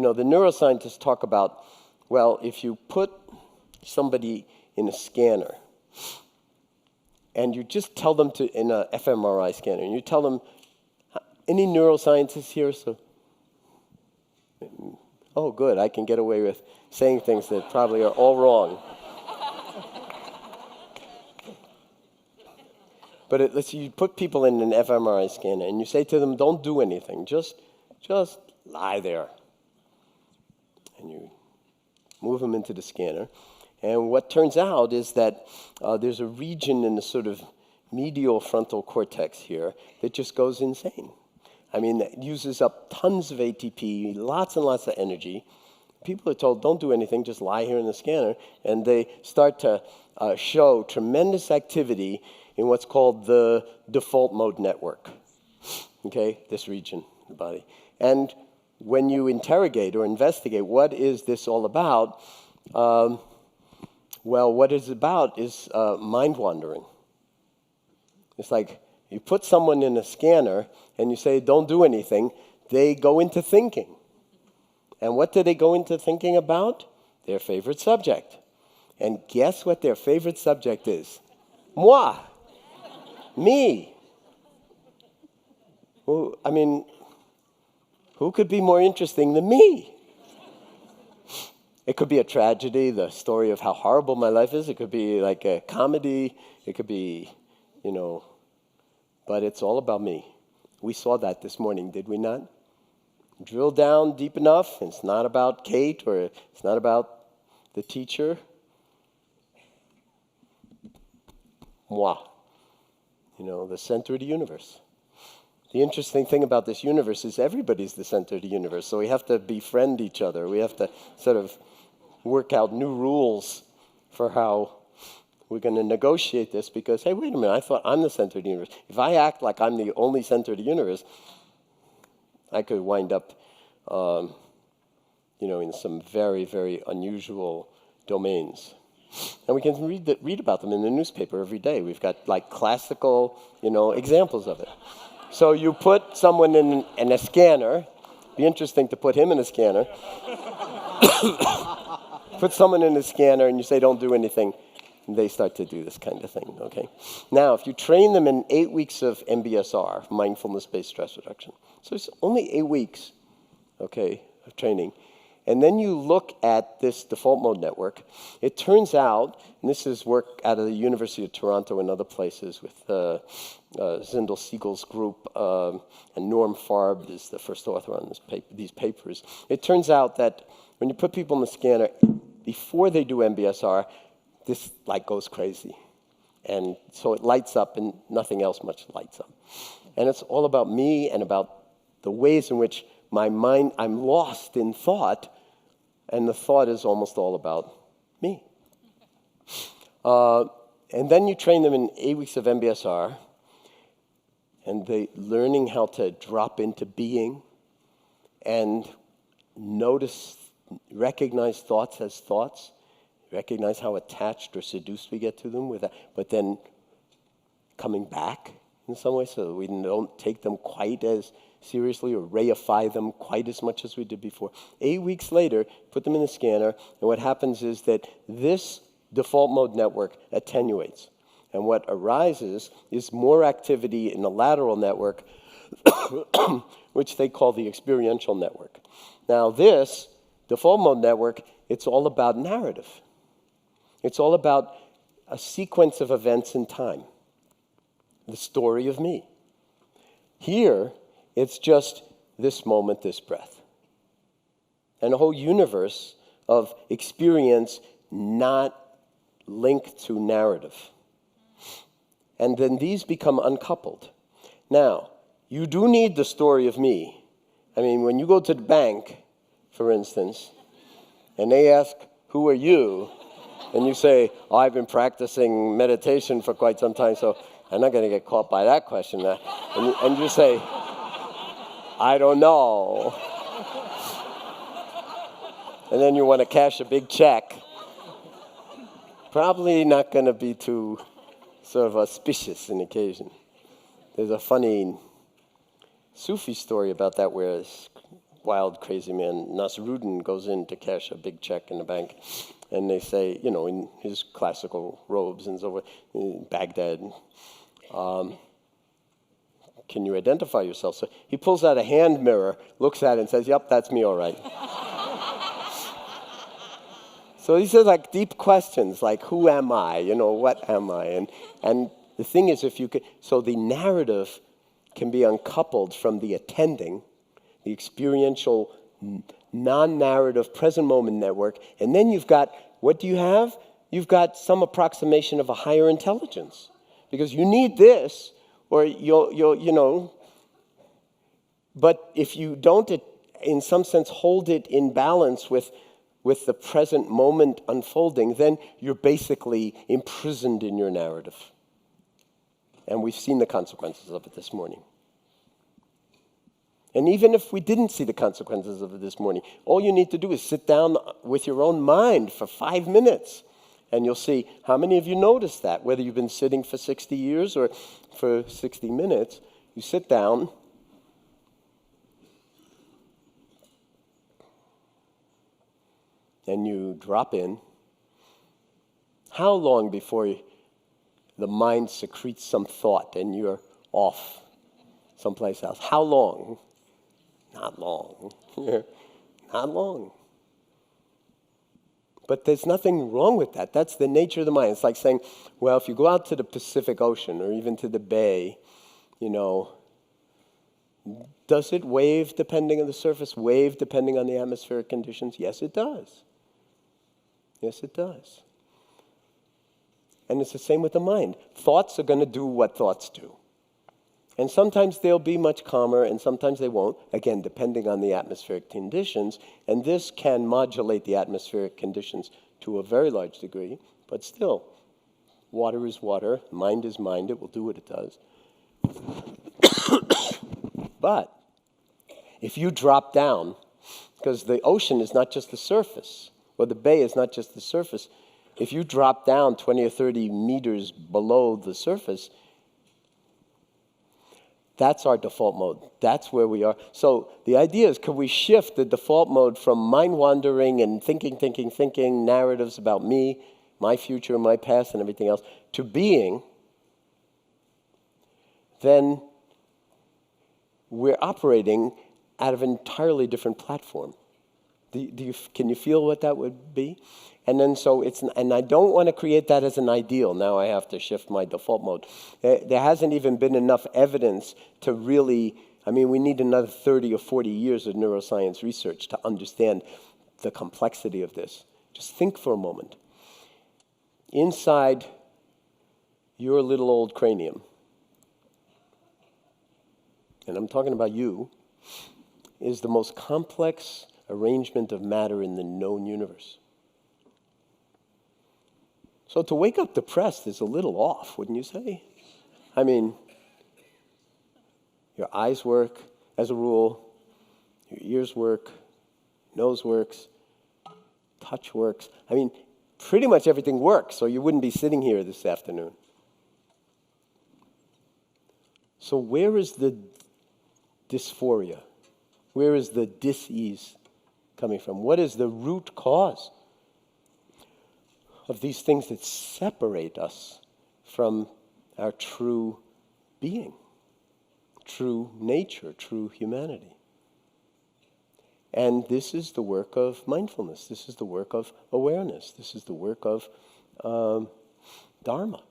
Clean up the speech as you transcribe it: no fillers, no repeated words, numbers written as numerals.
the neuroscientists talk about, well, if you put somebody in a scanner and you just tell them in a fMRI scanner, and you tell them, any neuroscientists here? So, oh, good, I can get away with saying things that probably are all wrong. But let's say you put people in an fMRI scanner and you say to them, don't do anything, just lie there. And you move them into the scanner. And what turns out is that there's a region in the sort of medial frontal cortex here that just goes insane. I mean, it uses up tons of ATP, lots and lots of energy. People are told, don't do anything, just lie here in the scanner. And they start to show tremendous activity in what's called the default mode network, okay, this region of the body. And when you interrogate or investigate what is this all about, well, what it's about is mind wandering. It's like you put someone in a scanner and you say, don't do anything, they go into thinking. And what do they go into thinking about? Their favorite subject. And guess what their favorite subject is? Moi. Me. Who could be more interesting than me? It could be a tragedy, the story of how horrible my life is. It could be like a comedy. It could be, but it's all about me. We saw that this morning, did we not? Drill down deep enough. It's not about Kate or it's not about the teacher. Moi. The center of the universe. The interesting thing about this universe is everybody's the center of the universe, so we have to befriend each other. We have to sort of work out new rules for how we're going to negotiate this because, hey, wait a minute, I thought I'm the center of the universe. If I act like I'm the only center of the universe, I could wind up, in some very, very unusual domains. And we can read about them in the newspaper every day. We've got like classical, examples of it. So you put someone in a scanner. Be interesting to put him in a scanner. Put someone in a scanner and you say, don't do anything. And they start to do this kind of thing, okay? Now, if you train them in 8 weeks of MBSR, mindfulness-based stress reduction, so it's only 8 weeks, okay, of training, and then you look at this default mode network, it turns out, and this is work out of the University of Toronto and other places with Zindel Siegel's group, and Norm Farb is the first author on these papers. It turns out that when you put people in the scanner, before they do MBSR, this light goes crazy. And so it lights up and nothing else much lights up. And it's all about me and about the ways in which my mind, I'm lost in thought, and the thought is almost all about me. And then you train them in 8 weeks of MBSR, and they learning how to drop into being and notice, recognize thoughts as thoughts, recognize how attached or seduced we get to them, but then coming back in some way so that we don't take them quite as seriously or reify them quite as much as we did before. 8 weeks later, put them in the scanner, and what happens is that this default mode network attenuates. And what arises is more activity in the lateral network, which they call the experiential network. Now this default mode network, it's all about narrative. It's all about a sequence of events in time. The story of me. Here, it's just this moment, this breath. And a whole universe of experience not linked to narrative. And then these become uncoupled. Now, you do need the story of me. I mean, when you go to the bank, for instance, and they ask, who are you? And you say, oh, I've been practicing meditation for quite some time, so I'm not going to get caught by that question. And you say, I don't know. And then you want to cash a big check. Probably not going to be too sort of auspicious an occasion. There's a funny Sufi story about that where this wild, crazy man, Nasruddin, goes in to cash a big check in the bank. And they say, in his classical robes and so forth, in Baghdad, can you identify yourself? So he pulls out a hand mirror, looks at it and says, yep, that's me all right. So these are like deep questions, like who am I? What am I? And the thing is, so the narrative can be uncoupled from the attending, the experiential, non-narrative, present moment network. And then you've got, what do you have? You've got some approximation of a higher intelligence. Because you need this, or but if you don't, in some sense, hold it in balance with the present moment unfolding, then you're basically imprisoned in your narrative. And we've seen the consequences of it this morning. And even if we didn't see the consequences of it this morning, all you need to do is sit down with your own mind for 5 minutes. And you'll see how many of you notice that, whether you've been sitting for 60 years or for 60 minutes, you sit down. And you drop in. How long before the mind secretes some thought and you're off someplace else? How long? Not long. Not long. But there's nothing wrong with that. That's the nature of the mind. It's like saying, well, if you go out to the Pacific Ocean or even to the bay, does it wave depending on the surface, wave depending on the atmospheric conditions? Yes, it does. Yes, it does. And it's the same with the mind. Thoughts are going to do what thoughts do. And sometimes they'll be much calmer, and sometimes they won't, again, depending on the atmospheric conditions. And this can modulate the atmospheric conditions to a very large degree, but still, water is water, mind is mind, it will do what it does. But if you drop down, because the ocean is not just the surface, or the bay is not just the surface, if you drop down 20 or 30 meters below the surface, that's our default mode. That's where we are. So the idea is, could we shift the default mode from mind wandering and thinking, narratives about me, my future, my past, and everything else, to being, then we're operating out of an entirely different platform. Can you feel what that would be? And then and I don't want to create that as an ideal. Now I have to shift my default mode. There hasn't even been enough evidence to really, we need another 30 or 40 years of neuroscience research to understand the complexity of this. Just think for a moment. Inside your little old cranium, and I'm talking about you, is the most complex arrangement of matter in the known universe. So to wake up depressed is a little off, wouldn't you say? Your eyes work, as a rule. Your ears work. Nose works. Touch works. Pretty much everything works, so you wouldn't be sitting here this afternoon. So where is the dysphoria? Where is the dis-ease coming from? What is the root cause of these things that separate us from our true being, true nature, true humanity? And this is the work of mindfulness. This is the work of awareness. This is the work of Dharma.